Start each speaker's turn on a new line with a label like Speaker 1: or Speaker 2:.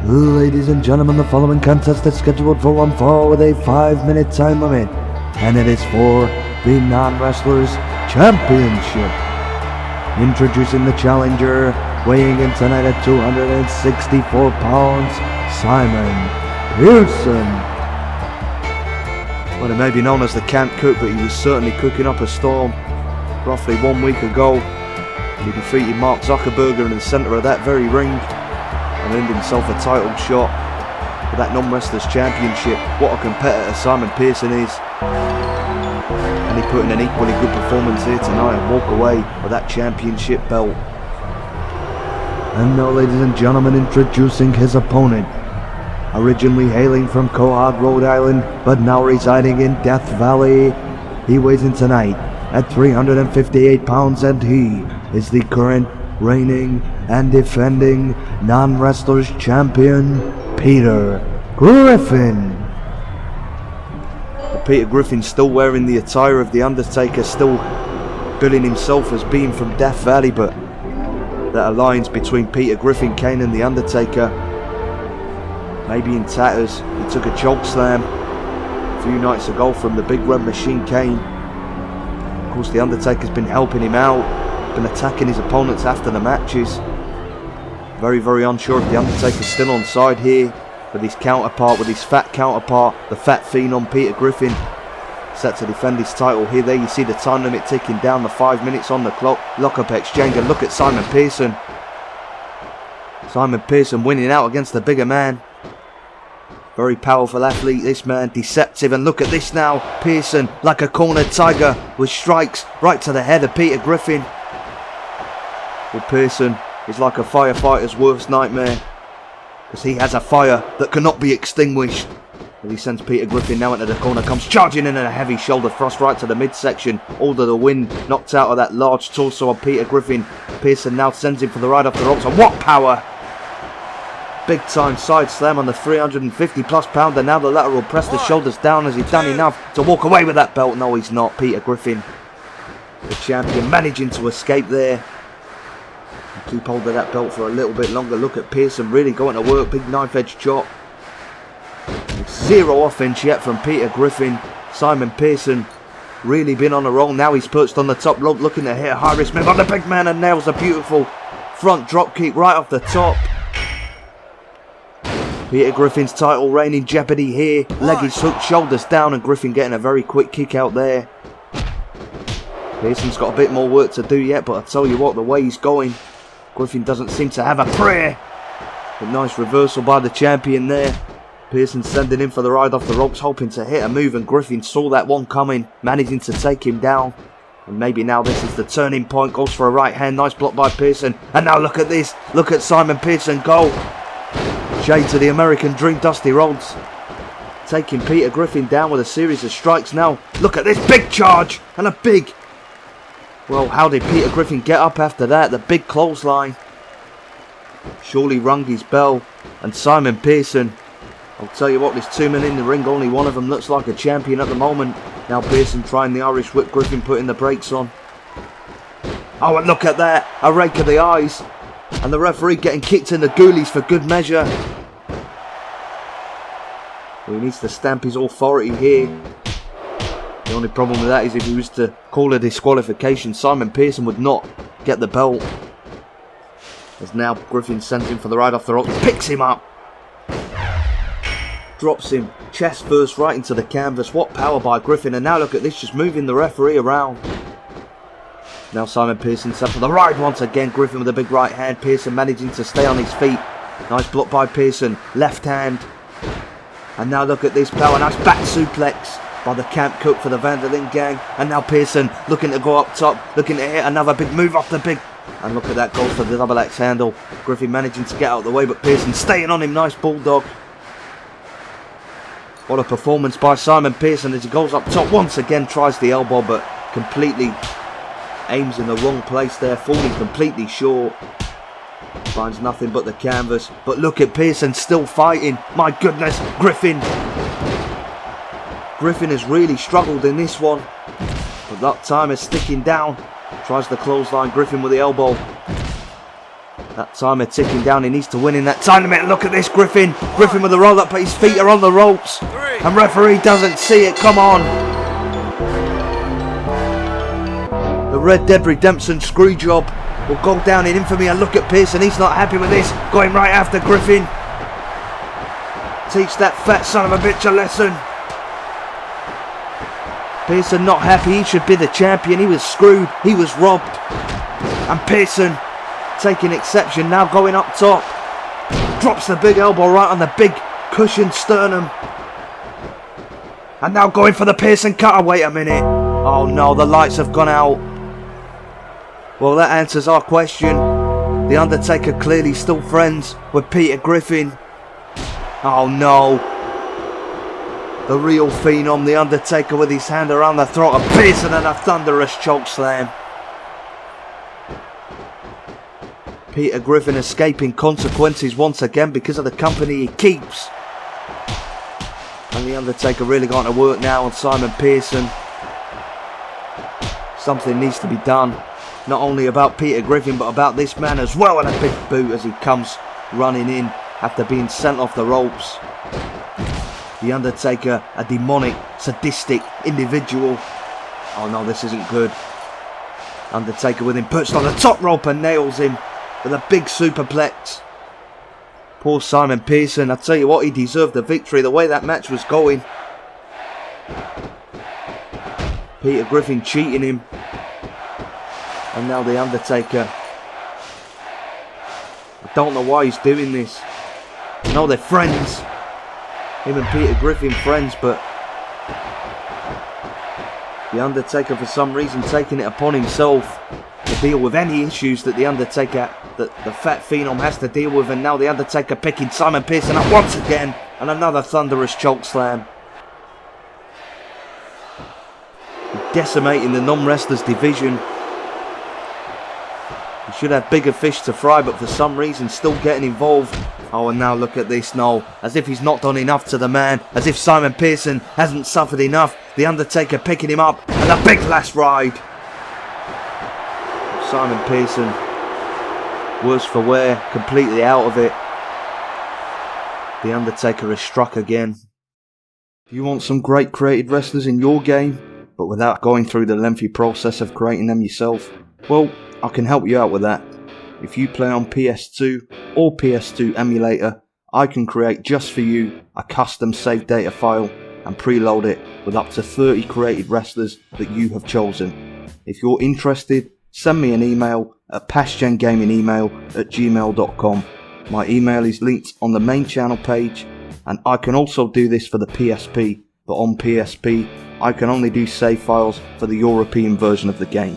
Speaker 1: Ladies and gentlemen, the following contest is scheduled for one fall with a 5-minute time limit, and it is for the non-wrestlers championship. Introducing the challenger, weighing in tonight at 264 pounds, Simon Pearson. Well, he may be known as the camp cook, but he was certainly cooking up a storm. Roughly 1 week ago, he defeated Mark Zuckerberg in the centre of that very ring and earned himself a title shot for that non-wrestlers championship. What a competitor Simon Pearson is. And he put in an equally good performance here tonight and walk away with that championship belt. And now, ladies and gentlemen, introducing his opponent. Originally hailing from Quahog, Rhode Island, but now residing in Death Valley, he weighs in tonight at 358 pounds, and he is the current reigning and defending non-wrestlers champion, Peter Griffin. Peter Griffin still wearing the attire of The Undertaker, still billing himself as being from Death Valley, but that alliance between Peter Griffin, Kane and The Undertaker maybe in tatters. He took a choke slam a few nights ago from the Big Red Machine Kane. Of course, The Undertaker's been helping him out, been attacking his opponents after the matches. Very, very unsure if The Undertaker's still on side here with his counterpart, with his fat counterpart, the fat phenom Peter Griffin, set to defend his title here. There you see the time limit ticking down, the 5 minutes on the clock. Lock-up exchange, and look at Simon Pearson. Simon Pearson winning out against the bigger man. Very powerful athlete, this man, deceptive, and look at this now. Pearson, like a cornered tiger, with strikes right to the head of Peter Griffin. Well, Pearson is like a firefighter's worst nightmare, because he has a fire that cannot be extinguished. As he sends Peter Griffin now into the corner, comes charging in a heavy shoulder thrust right to the midsection. All to the wind, knocked out of that large torso of Peter Griffin. Pearson now sends him for the ride off the ropes, and what power! Big time side slam on the 350 plus pounder. Now the latter will press the shoulders down as he's done enough to walk away with that belt. No, he's not. Peter Griffin, the champion, managing to escape there. Keep hold of that belt for a little bit longer. Look at Pearson really going to work. Big knife edge chop. Zero offense yet from Peter Griffin. Simon Pearson really been on a roll. Now he's perched on the top rope, looking to hit a high risk move on the big man, and nails a beautiful front drop kick right off the top. Peter Griffin's title reign in jeopardy here. Leg is hooked, shoulders down, and Griffin getting a very quick kick out there. Pearson's got a bit more work to do yet, but I tell you what, the way he's going, Griffin doesn't seem to have a prayer. But nice reversal by the champion there. Pearson sending him for the ride off the ropes, hoping to hit a move, and Griffin saw that one coming, managing to take him down. And maybe now this is the turning point. Goes for a right hand, nice block by Pearson. And now look at this, look at Simon Pearson go. Shade to the American Dream, Dusty Rhodes, taking Peter Griffin down with a series of strikes. Now look at this big charge and a big... Well, how did Peter Griffin get up after that? The big clothesline surely rung his bell. And Simon Pearson, I'll tell you what, there's two men in the ring, only one of them looks like a champion at the moment. Now Pearson trying the Irish whip, Griffin putting the brakes on. Oh, and look at that, a rake of the eyes. And the referee getting kicked in the ghoulies for good measure. Well, he needs to stamp his authority here. The only problem with that is if he was to call a disqualification, Simon Pearson would not get the belt. As now Griffin sends him for the ride off the rope, picks him up, drops him chest first right into the canvas. What power by Griffin, and now look at this, just moving the referee around. Now Simon Pearson set for the ride once again. Griffin with a big right hand. Pearson managing to stay on his feet. Nice block by Pearson. Left hand. And now look at this power. Nice back suplex by the camp cook for the Vanderlyn gang. And now Pearson looking to go up top. Looking to hit another big move off the big. And look at that, goes for the double axe handle. Griffin managing to get out of the way, but Pearson staying on him. Nice bulldog. What a performance by Simon Pearson as he goes up top. Once again tries the elbow, but completely... aims in the wrong place there, falling completely short. Finds nothing but the canvas. But look at Pearson still fighting. My goodness, Griffin. Griffin has really struggled in this one. But that time is sticking down. Tries the clothesline, Griffin with the elbow. That timer ticking down. He needs to win in that time limit. Look at this, Griffin. Griffin with the roll up, but his feet are on the ropes. And referee doesn't see it. Come on. The Red Dead Redemption screw job will go down in infamy. And look at Pearson. He's not happy with this. Going right after Griffin. Teach that fat son of a bitch a lesson. Pearson not happy. He should be the champion. He was screwed. He was robbed. And Pearson taking exception, now going up top. Drops the big elbow right on the big cushioned sternum. And now going for the Pearson cutter. Wait a minute. Oh no, the lights have gone out. Well, that answers our question. The Undertaker clearly still friends with Peter Griffin. Oh no. The real phenom, the Undertaker, with his hand around the throat of Pearson and a thunderous chokeslam. Peter Griffin escaping consequences once again because of the company he keeps. And the Undertaker really going to work now on Simon Pearson. Something needs to be done. Not only about Peter Griffin, but about this man as well. And a big boot as he comes running in after being sent off the ropes. The Undertaker, a demonic, sadistic individual. Oh no, this isn't good. Undertaker with him perched on the top rope and nails him with a big superplex. Poor Simon Pearson. I tell you what, he deserved the victory the way that match was going. Peter Griffin cheating him. And now the Undertaker. I don't know why he's doing this. I know they're friends. Him and Peter Griffin friends, but the Undertaker for some reason taking it upon himself to deal with any issues that the Undertaker, that the fat phenom has to deal with. And now the Undertaker picking Simon Pearson up once again. And another thunderous chokeslam. Decimating the non-wrestlers division. He should have bigger fish to fry, but for some reason still getting involved. Oh, and now look at this, no. As if he's not done enough to the man. As if Simon Pearson hasn't suffered enough. The Undertaker picking him up. And a big last ride. Simon Pearson, worse for wear, completely out of it. The Undertaker has struck again. If you want some great created wrestlers in your game, but without going through the lengthy process of creating them yourself, well, I can help you out with that. If you play on PS2 or PS2 emulator, I can create just for you a custom save data file and preload it with up to 30 created wrestlers that you have chosen. If you're interested, send me an email at pastgengamingemail@gmail.com. My email is linked on the main channel page, and I can also do this for the PSP, but on PSP I can only do save files for the European version of the game.